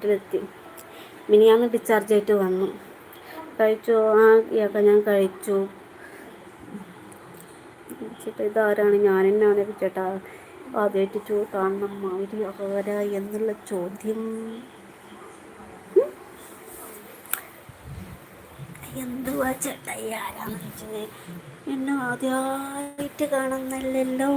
വീട്ടിലെത്തി. മിനിയാന്ന് ഡിസ്ചാർജ് ആയിട്ട് വന്നു. കഴിച്ചു. ആ ഇയാൾക്ക് ഞാൻ കഴിച്ചു. ചേട്ടാ ഇതാരാണ്? ഞാൻ തന്നെയാണ് ചേട്ടാ. ആദ്യമായിട്ട് കാണണം മാതിരി അവരാ എന്നുള്ള ചോദ്യം. എന്തുവാ ചേട്ടാ ആരാന്ന് വെച്ചത്? എന്നെ ആദ്യമായിട്ട് കാണുന്നില്ലല്ലോ.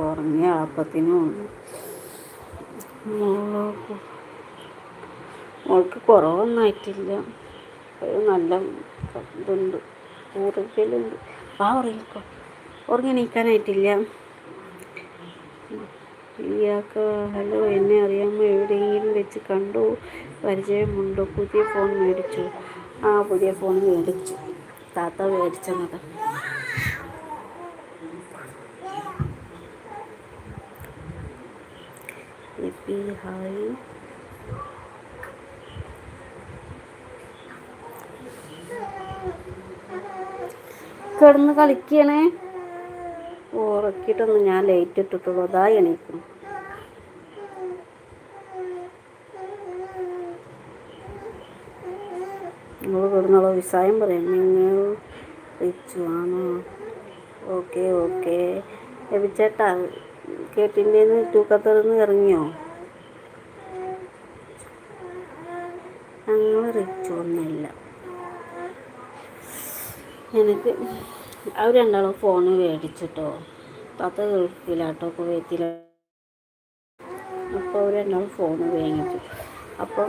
ഉറങ്ങിയ അപ്പത്തിനും മോൾക്ക് കുറവൊന്നായിട്ടില്ല. നല്ല ഇതുണ്ട്, കൂടുതലുണ്ട്. ഉറങ്ങിക്കോ. ഉറങ്ങി എണീക്കാനായിട്ടില്ല. ഇയാൾക്ക് ഹലോ, എന്നെ അറിയാമോ? എവിടെയെങ്കിലും വെച്ച് കണ്ടു പരിചയമുണ്ടോ? പുതിയ ഫോൺ മേടിച്ചു? ആ പുതിയ ഫോൺ മേടിച്ചു. താത്ത മേടിച്ചത്. ഹായ്. കിടന്ന് കളിക്കണേ. ഉറക്കിയിട്ടൊന്നും ഞാൻ ലൈറ്റ് ഇട്ടിട്ടുള്ളൂ. അതാ എണീക്കും. നിങ്ങൾ കിടന്നുള്ള വിസായം പറയാം. നിങ്ങൾ റിച്ചു ആണോ? Okay okay. ലഭിച്ചേട്ടാ കേട്ടിൻ്റെന്ന് തൂക്കത്തറിന്ന് ഇറങ്ങിയോ? ഞങ്ങൾ റിച്ചു ഒന്നുമില്ല. എനിക്ക് അവർ രണ്ടാളും ഫോണ് മേടിച്ചിട്ടോ. താത്ത ഗൾഫിലാട്ടോ, കുവൈത്തില. അപ്പോൾ അവർ രണ്ടാളും ഫോണ് മേടിച്ചു. അപ്പോൾ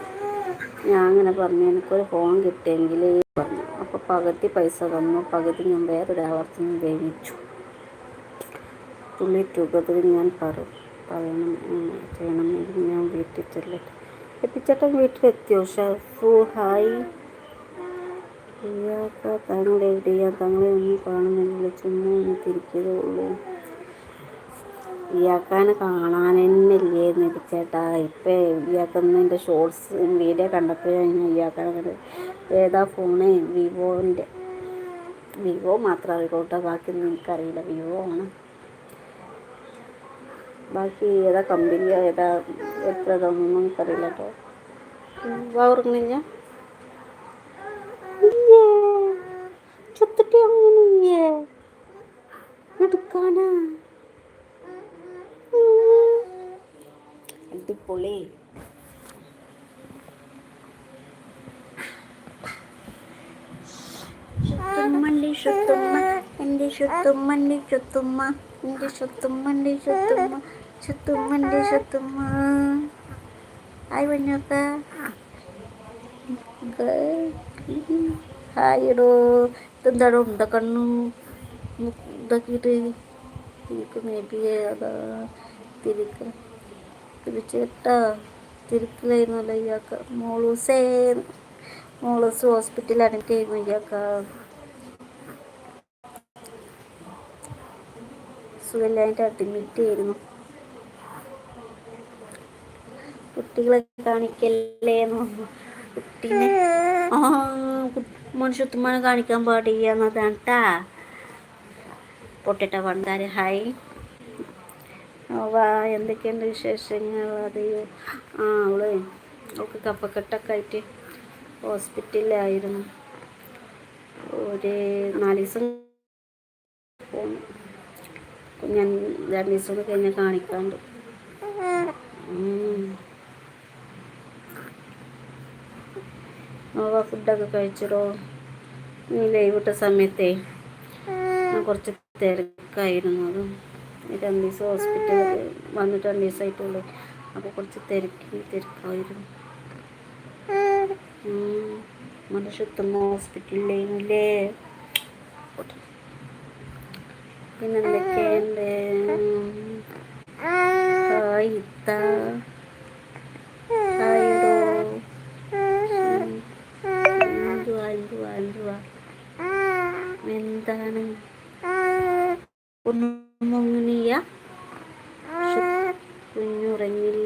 ഞാൻ അങ്ങനെ പറഞ്ഞു, എനിക്കൊരു ഫോൺ കിട്ടിയെങ്കിൽ പറഞ്ഞു. അപ്പോൾ പകുതി പൈസ തന്നു, പകുതി ഞാൻ വേറൊരാളത്ത് നിന്ന് മേടിച്ചു. തുള്ളി തൂക്കത്തിൽ ഞാൻ പറയണം ചെയ്യണമെങ്കിൽ ഞാൻ വീട്ടിൽ ചെല്ലട്ടെ. എത്തിച്ചേട്ടൻ വീട്ടിലെത്തിയോ? ഷഫു ഹായ്. ഇയാൾക്ക് താങ്കൾ എവിടെയാ? താങ്കളെ ഒന്നും കാണുന്നില്ല. ചുമ്മാ ഒന്ന് തിരിക്കതേ ഉള്ളൂ. ഇയാൾക്കാനെ കാണാനെന്നില്ലേ ചേട്ടാ. ഇപ്പം ഇയാൾക്കൊന്നും എൻ്റെ ഷോർട്സ് വീഡിയോ കണ്ടപ്പോഴാണ് ഇയാൾക്കാണ്. ഏതാ ഫോണ്? വിവോൻ്റെ. വിവോ മാത്രം അറിയിക്കോട്ടെ, ബാക്കിയൊന്നും എനിക്കറിയില്ല. വിവോ ആണ്. ബാക്കി ഏതാ കമ്പനിയോ ഏതാ എത്രതൊന്നും എനിക്കറിയില്ല കേട്ടോ. ഓർമ്മയില്ല. ചുത്തിട്ട് അങ്ങനെയേ എടുക്കാനാ? അടിപൊളി. ഷുത്തുമ്മൻ്റെ ഷുത്തുമ്മ, എൻ്റെ ഷുത്തുമ്മൻ്റെ ഷുത്തുമ്മ, എൻ്റെ ഷുത്തുമ്മൻ്റെ ഷുത്തുമ്മ, ഷുത്തുമ്മൻ്റെ ഷുത്തുമ്മ. ഹായ് വന്നോക്ക. ഹായ് ഇടോ. ഇതെന്താടോ ഉണ്ട കണ്ണു ഇതാക്കിയിട്ട്? എനിക്ക് മേബിയെ അതാ തിരിച്ചേട്ടാ തിരിക്കലായിരുന്നല്ലോ ഇയാൾക്ക്. മോളൂസ് ഹോസ്പിറ്റലിൽ അഡ്മിറ്റ് ചെയ്യുന്നു. ഇയാൾക്ക് സുഖമില്ലായിട്ട് അഡ്മിറ്റ് ചെയ്യുന്നു. കുട്ടികളെ കാണിക്കല്ലേന്ന്. കുട്ടീനെ മനുഷ്യത്തുമ്മാനെ കാണിക്കാൻ പാടില്ല എന്നതാണ് കേട്ടാ. പൊട്ടിട്ട പണ്ടാര് ഹായ്. വാ, എന്തൊക്കെയുണ്ട് വിശേഷങ്ങൾ? അതെയോ, അവൾക്ക് കഫക്കെട്ടൊക്കെ ആയിട്ട് ഹോസ്പിറ്റലിലായിരുന്നു. ഒരു 4 ദിവസം പോന്നു. ഞാൻ 2 ദിവസം കൂടെ കഴിഞ്ഞാൽ കാണിക്കാണ്ട്. ഫുഡൊക്കെ കഴിച്ചിടോ. നീ ലൈവ് ഇട്ട സമയത്തേ ഞാൻ കുറച്ച് തിരക്കായിരുന്നു. അതും 2 ദിവസം ഹോസ്പിറ്റലിൽ വന്നിട്ട് 2 ദിവസമായിട്ടുള്ളൂ. അപ്പോൾ കുറച്ച് തിരക്കായിരുന്നു. മനുഷ്യത്തുമ്മ ഹോസ്പിറ്റലിലേനല്ലേ. പിന്നെന്തൊക്കെയുണ്ട്? ഹായ് ഇത്ത. ഹായിടോ. എന്തുവാ എന്താണ് ഒന്നും മുങ്ങിയ കുഞ്ഞുറങ്ങില്ല.